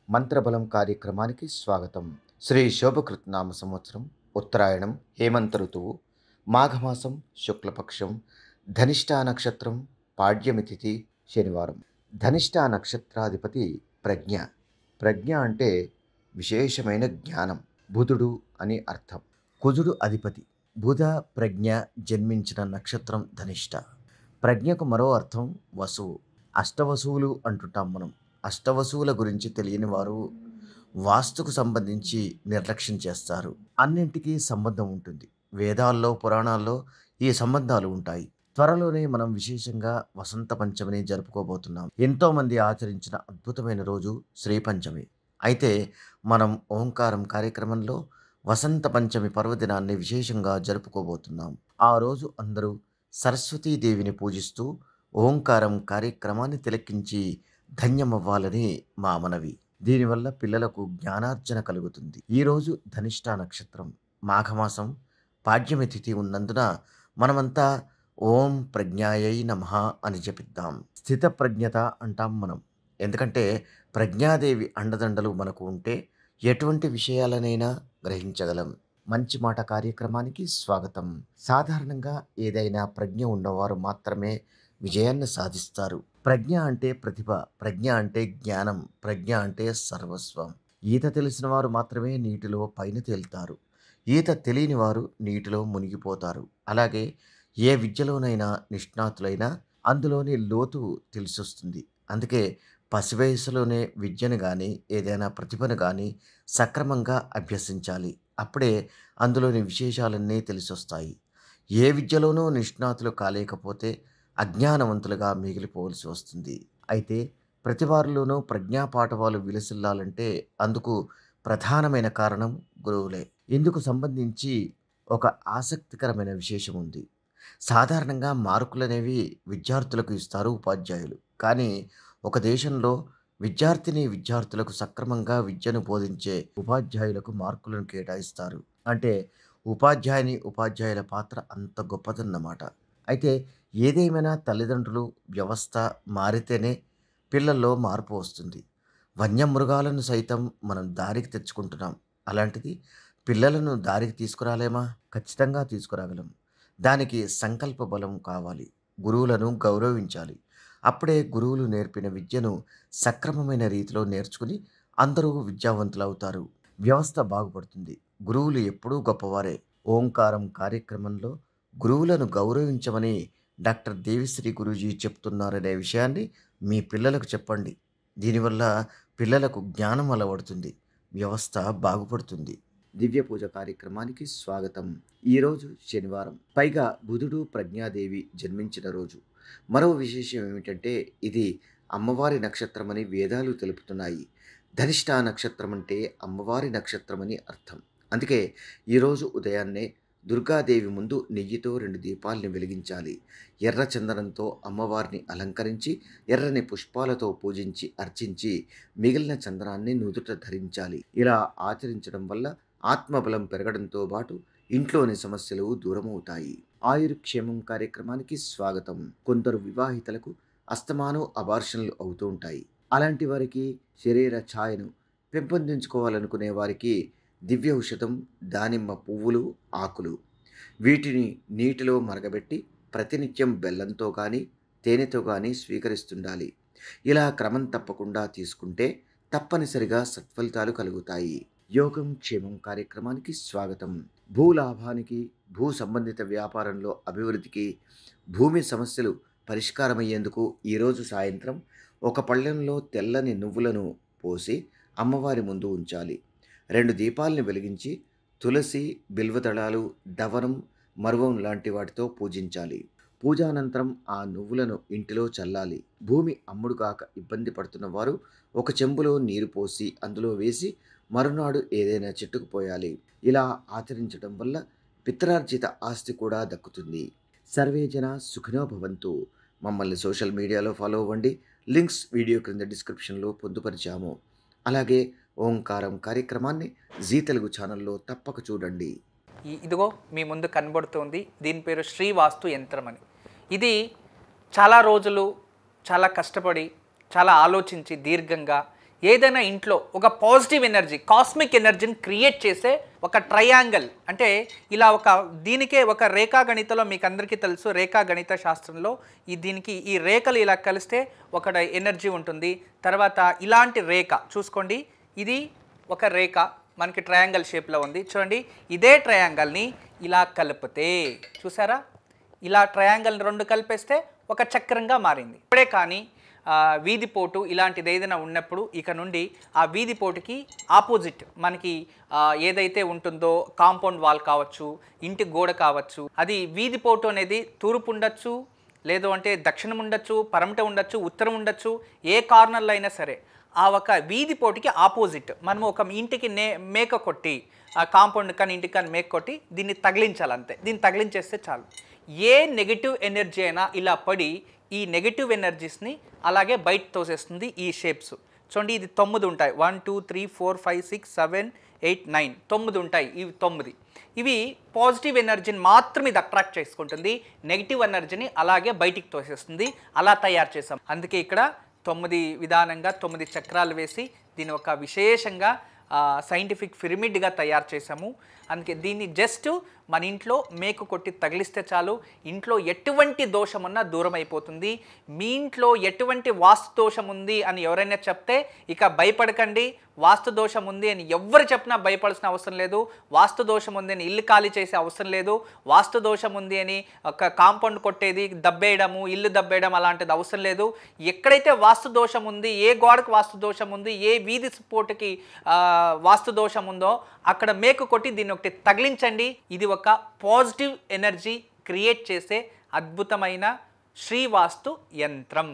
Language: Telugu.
మంత్రబలం కార్యక్రమానికి స్వాగతం. శ్రీ శోభకృత్నామ సంవత్సరం ఉత్తరాయణం హేమంత ఋతువు మాఘమాసం శుక్లపక్షం ధనిష్టా నక్షత్రం పాడ్యమి తిథి శనివారం. ధనిష్టా నక్షత్రాధిపతి ప్రజ్ఞ. ప్రజ్ఞ అంటే విశేషమైన జ్ఞానం, బుధుడు అని అర్థం. కుజుడు అధిపతి. బుధ ప్రజ్ఞ జన్మించిన నక్షత్రం ధనిష్ట. ప్రజ్ఞకు మరో అర్థం వసువు. అష్టవసువులు అంటుంటాం మనం. అష్టవసువుల గురించి తెలియని వారు వాస్తుకు సంబంధించి నిర్లక్ష్యం చేస్తారు. అన్నింటికీ సంబంధం ఉంటుంది. వేదాల్లో పురాణాల్లో ఈ సంబంధాలు ఉంటాయి. త్వరలోనే మనం విశేషంగా వసంత పంచమిని జరుపుకోబోతున్నాం. ఎంతోమంది ఆచరించిన అద్భుతమైన రోజు శ్రీ పంచమి. అయితే మనం ఓంకారం కార్యక్రమంలో వసంత పంచమి పర్వదినాన్ని విశేషంగా జరుపుకోబోతున్నాం. ఆ రోజు అందరూ సరస్వతీదేవిని పూజిస్తూ ఓంకారం కార్యక్రమాన్ని తిలకించి ధన్యమవ్వాలని మా మనవి. దీనివల్ల పిల్లలకు జ్ఞానార్జన కలుగుతుంది. ఈరోజు ధనిష్టా నక్షత్రం, మాఘమాసం పాడ్యమి తిథి ఉన్నందున మనమంతా ఓం ప్రజ్ఞాయై నమః అని జపిద్దాం. స్థిత ప్రజ్ఞత అంటాం మనం. ఎందుకంటే ప్రజ్ఞాదేవి అండదండలు మనకు ఉంటే ఎటువంటి విషయాలనైనా గ్రహించగలం. మంచి మాట కార్యక్రమానికి స్వాగతం. సాధారణంగా ఏదైనా ప్రజ్ఞ ఉన్నవారు మాత్రమే విజయాన్ని సాధిస్తారు. ప్రజ్ఞ అంటే ప్రతిభ, ప్రజ్ఞ అంటే జ్ఞానం, ప్రజ్ఞ అంటే సర్వస్వం. ఈత తెలిసిన వారు మాత్రమే నీటిలో పైన తేలుతారు. ఈత తెలియని వారు నీటిలో మునిగిపోతారు. అలాగే ఏ విద్యలోనైనా నిష్ణాతులైనా అందులోని లోతు తెలిసొస్తుంది. అందుకే పసివయసులోనే విద్యను కానీ ఏదైనా ప్రతిభను కానీ సక్రమంగా అభ్యసించాలి. అప్పుడే అందులోని విశేషాలన్నీ తెలిసొస్తాయి. ఏ విద్యలోనూ నిష్ణాతులు కాలేకపోతే అజ్ఞానవంతులుగా మిగిలిపోవలసి వస్తుంది. అయితే ప్రతి వారిలోనూ ప్రజ్ఞాపాఠవాలు విలసిల్లాలంటే అందుకు ప్రధానమైన కారణం గురువులే. ఇందుకు సంబంధించి ఒక ఆసక్తికరమైన విశేషం ఉంది. సాధారణంగా మార్కులనేవి విద్యార్థులకు ఇస్తారు ఉపాధ్యాయులు. కానీ ఒక దేశంలో విద్యార్థులకు సక్రమంగా విద్యను బోధించే ఉపాధ్యాయులకు మార్కులను కేటాయిస్తారు. అంటే ఉపాధ్యాయుల పాత్ర అంత గొప్పదన్నమాట. అయితే ఏదేమైనా తల్లిదండ్రులు, వ్యవస్థ మారితేనే పిల్లల్లో మార్పు వస్తుంది. వన్యమృగాలను సైతం మనం దారికి తెచ్చుకుంటున్నాం. అలాంటిది పిల్లలను దారికి తీసుకురాలేమా? ఖచ్చితంగా తీసుకురాగలం. దానికి సంకల్ప బలం కావాలి. గురువులను గౌరవించాలి. అప్పుడే గురువులు నేర్పిన విద్యను సక్రమమైన రీతిలో నేర్చుకుని అందరూ విద్యావంతులవుతారు. వ్యవస్థ బాగుపడుతుంది. గురువులు ఎప్పుడూ గొప్పవారే. ఓంకారం కార్యక్రమంలో గురువులను గౌరవించమని డాక్టర్ దేవిశ్రీ గురూజీ చెప్తున్నారనే విషయాన్ని మీ పిల్లలకు చెప్పండి. దీనివల్ల పిల్లలకు జ్ఞానం అలవడుతుంది, వ్యవస్థ బాగుపడుతుంది. దివ్య పూజ కార్యక్రమానికి స్వాగతం. ఈరోజు శనివారం, పైగా బుధుడు ప్రజ్ఞాదేవి జన్మించిన రోజు. మరో విశేషం ఏమిటంటే ఇది అమ్మవారి నక్షత్రమని వేదాలు తెలుపుతున్నాయి. ధనిష్టా నక్షత్రం అంటే అమ్మవారి నక్షత్రమని అర్థం. అందుకే ఈరోజు ఉదయాన్నే దుర్గాదేవి ముందు నెయ్యితో 2 దీపాల్ని వెలిగించాలి. ఎర్ర చందనంతో అమ్మవారిని అలంకరించి ఎర్రని పుష్పాలతో పూజించి అర్చించి మిగిలిన చందనాన్ని నుదుట ధరించాలి. ఇలా ఆచరించడం వల్ల ఆత్మబలం పెరగడంతో పాటు ఇంట్లోని సమస్యలు దూరమవుతాయి. ఆయుర్క్షేమం కార్యక్రమానికి స్వాగతం. కొందరు వివాహితలకు అస్తమానం అబార్షన్లు అవుతూ ఉంటాయి. అలాంటి వారికి, శరీర ఛాయను పెంపొందించుకోవాలనుకునే వారికి దివ్య ఔషధం దానిమ్మ పువ్వులు, ఆకులు. వీటిని నీటిలో మరగబెట్టి ప్రతినిత్యం బెల్లంతో కానీ తేనెతో కానీ స్వీకరిస్తుండాలి. ఇలా క్రమం తప్పకుండా తీసుకుంటే తప్పనిసరిగా సత్ఫలితాలు కలుగుతాయి. యోగం క్షేమం కార్యక్రమానికి స్వాగతం. భూలాభానికి, భూ సంబంధిత వ్యాపారంలో అభివృద్ధికి, భూమి సమస్యలు పరిష్కారమయ్యేందుకు ఈరోజు సాయంత్రం ఒక పళ్ళెంలో తెల్లని నువ్వులను పోసి అమ్మవారి ముందు ఉంచాలి. 2 దీపాలని వెలిగించి తులసి, బిల్వదళాలు, దవనం, మరువం లాంటి వాటితో పూజించాలి. పూజానంతరం ఆ నువ్వులను ఇంటిలో చల్లాలి. భూమి అమ్ముడుగాక ఇబ్బంది పడుతున్న వారు ఒక చెంబులో నీరు పోసి అందులో వేసి మరునాడు ఏదైనా చెట్టుకు పోయాలి. ఇలా ఆచరించడం వల్ల పిత్రార్జిత ఆస్తి కూడా దక్కుతుంది. సర్వే జన సుఖినో భవంతు. మమ్మల్ని సోషల్ మీడియాలో ఫాలో అవ్వండి. లింక్స్ వీడియో క్రింద డిస్క్రిప్షన్లో పొందుపరిచాము. అలాగే ఓంకారం కార్యక్రమాన్ని జీ తెలుగు ఛానల్లో తప్పక చూడండి. ఇదిగో మీ ముందు కనబడుతోంది. దీని పేరు శ్రీవాస్తు యంత్రం అని. ఇది చాలా రోజులు చాలా కష్టపడి చాలా ఆలోచించి దీర్ఘంగా ఏదైనా ఇంట్లో ఒక పాజిటివ్ ఎనర్జీ, కాస్మిక్ ఎనర్జీని క్రియేట్ చేసే ఒక ట్రయాంగిల్, అంటే ఇలా దీనికే ఒక రేఖాగణితలో మీకు అందరికీ తెలుసు, రేఖాగణిత శాస్త్రంలో దీనికి ఈ రేఖలు ఇలా కలిస్తే ఒక ఎనర్జీ ఉంటుంది. తర్వాత ఇలాంటి రేఖ చూసుకోండి, ఇది ఒక రేఖ మనకి ట్రయాంగిల్ షేప్లో ఉంది చూడండి. ఇదే ట్రయాంగిల్ని ఇలా కలిపితే చూసారా, ఇలా ట్రయాంగిల్ రెండు కలిపేస్తే ఒక చక్రంగా మారింది. ఇప్పుడే కానీ వీధిపోటు ఇలాంటిది ఏదైనా ఉన్నప్పుడు ఇక నుండి ఆ వీధిపోటుకి ఆపోజిట్ మనకి ఏదైతే ఉంటుందో కాంపౌండ్ వాల్ కావచ్చు, ఇంటి గోడ కావచ్చు, అది వీధిపోటు అనేది తూర్పు ఉండొచ్చు, లేదు అంటే దక్షిణం ఉండొచ్చు, పరమట ఉండొచ్చు, ఉత్తరం ఉండొచ్చు, ఏ కార్నర్లో అయినా సరే ఆ ఒక వీధిపోటుకి ఆపోజిట్ మనము ఒక ఇంటికి మేక కొట్టి, ఆ కాంపౌండ్ కానీ ఇంటికి కానీ మేక కొట్టి దీన్ని తగిలించాలంతే. దీన్ని తగిలించేస్తే చాలు. ఏ నెగిటివ్ ఎనర్జీ అయినా ఇలా పడి ఈ నెగిటివ్ ఎనర్జీస్ని అలాగే బయట తోసేస్తుంది. ఈ షేప్స్ చూడండి, ఇది 9 ఉంటాయి, 1 2 3 4 5 6 7 8 9 9 ఉంటాయి. ఇవి 9 ఇవి పాజిటివ్ ఎనర్జీని మాత్రం ఇది అట్రాక్ట్ చేసుకుంటుంది, నెగిటివ్ ఎనర్జీని అలాగే బయటికి తోసేస్తుంది. అలా తయారు చేసాం. అందుకే ఇక్కడ 9 విధానంగా 9 చక్రాలు వేసి దీని ఒక విశేషంగా సైంటిఫిక్ పిరమిడ్గా తయారు చేసాము. అందుకే దీన్ని జస్ట్ మన ఇంట్లో మేకు కొట్టి తగిలిస్తే చాలు, ఇంట్లో ఎటువంటి దోషం ఉన్నా దూరం అయిపోతుంది. మీ ఇంట్లో ఎటువంటి వాస్తు దోషం ఉంది అని ఎవరైనా చెప్తే ఇక భయపడకండి. వాస్తు దోషం ఉంది అని ఎవరు చెప్పినా భయపడాల్సిన అవసరం లేదు. వాస్తు దోషం ఉంది అని ఇల్లు ఖాళీ చేసే అవసరం లేదు. వాస్తు దోషం ఉంది అని ఒక కాంపౌండ్ కొట్టేది, దబ్బేయడము, ఇల్లు దబ్బేయడం అలాంటిది అవసరం లేదు. ఎక్కడైతే వాస్తు దోషం ఉంది, ఏ గోడకు వాస్తు దోషం ఉంది, ఏ వీధి పోటుకి వాస్తు దోషం ఉందో అక్కడ మేకు కొట్టి దీన్ని ఒకటి తగిలించండి. ఇది ఒక పాజిటివ్ ఎనర్జీ క్రియేట్ చేసే అద్భుతమైన శ్రీవాస్తు యంత్రం.